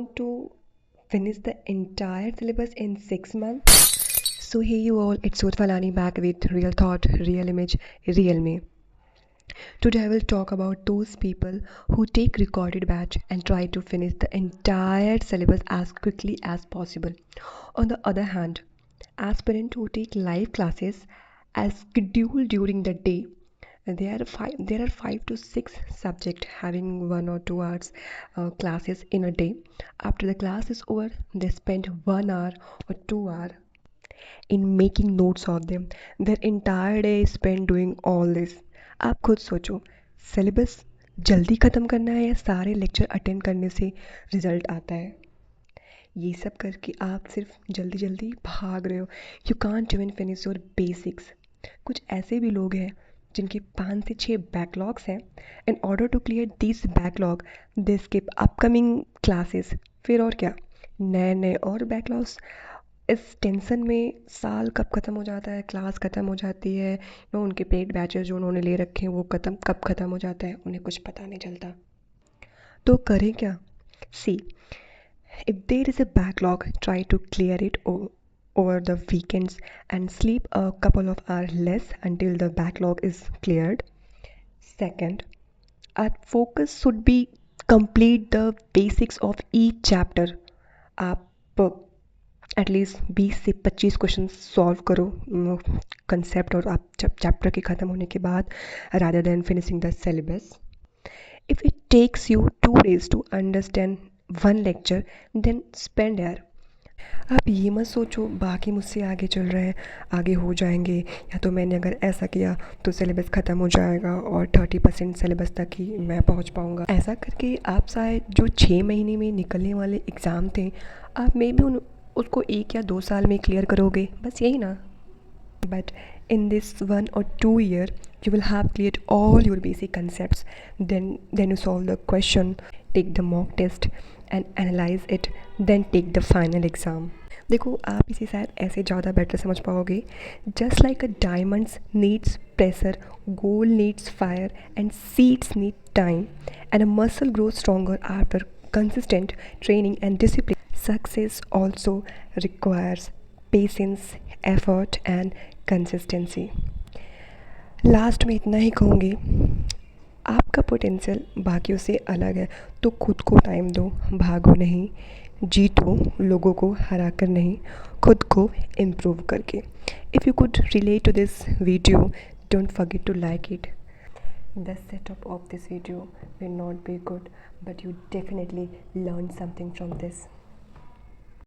want to finish the entire syllabus in 6 months? So hey you all, it's Urfalani back with Real Thought, Real Image, Real Me. Today I will talk about those people who take recorded batch and try to finish the entire syllabus as quickly as possible. On the other hand, aspirants who take live classes as scheduled during the day. There are 5 to 6 subjects having 1 or 2 hours classes in a day. After the class is over, they spend 1 hour or 2 hours in making notes of them. Their entire day is spent doing all this. आप खुद सोचो, syllabus जल्दी ख़त्म करना है या सारे lecture attend करने से रिजल्ट आता है? ये सब करके आप सिर्फ जल्दी जल्दी भाग रहे हो. You can't even finish your basics. कुछ ऐसे भी लोग हैं जिनके 5 से 6 बैकलॉग्स हैं. In order to clear this backlog they skip upcoming classes. फिर और क्या, नए नए और बैकलॉग्स. इस टेंशन में साल कब ख़त्म हो जाता है, क्लास ख़त्म हो जाती है, उनके पेड बैचेस जो उन्होंने ले रखे हैं वो कब ख़त्म हो जाता है, उन्हें कुछ पता नहीं चलता. तो करें क्या? सी, if there is a backlog, try to clear it over the weekends and sleep a couple of hours less until the backlog is cleared. Second, our focus should be complete the basics of each chapter. आप at least 20 से 25 question solve करो concept और आप जब chapter के ख़त्म होने के बाद, rather than finishing the syllabus. If it takes you 2 days to understand one lecture, then spend यार. आप ये मत सोचो बाकी मुझसे आगे चल रहे हैं, आगे हो जाएंगे, या तो मैंने अगर ऐसा किया तो सिलेबस ख़त्म हो जाएगा और 30% सिलेबस तक ही मैं पहुंच पाऊंगा. ऐसा करके आप शायद जो 6 महीने में निकलने वाले एग्ज़ाम थे, आप मे भी उसको 1 या 2 साल में क्लियर करोगे, बस यही ना. But in this 1 or 2 year, you will have cleared all your basic concepts. Then you solve the question, take the mock test and analyze it, then take the final exam. देखो, आप इसे शायद ऐसे ज़्यादा बेटर समझ पाओगे. Just like a diamonds needs pressure, gold needs fire, and seeds need time, and a muscle grows stronger after consistent training and discipline. Success also requires patience, effort and consistency. Last में इतना ही कहूँगी, आपका potential बाकियों से अलग है, तो खुद को टाइम दो, भागो नहीं, जीतो लोगों को हरा कर नहीं, खुद को इम्प्रूव करके. If you could relate to this video, don't forget to like it. The setup of this video will not be good, but you definitely learned something from this.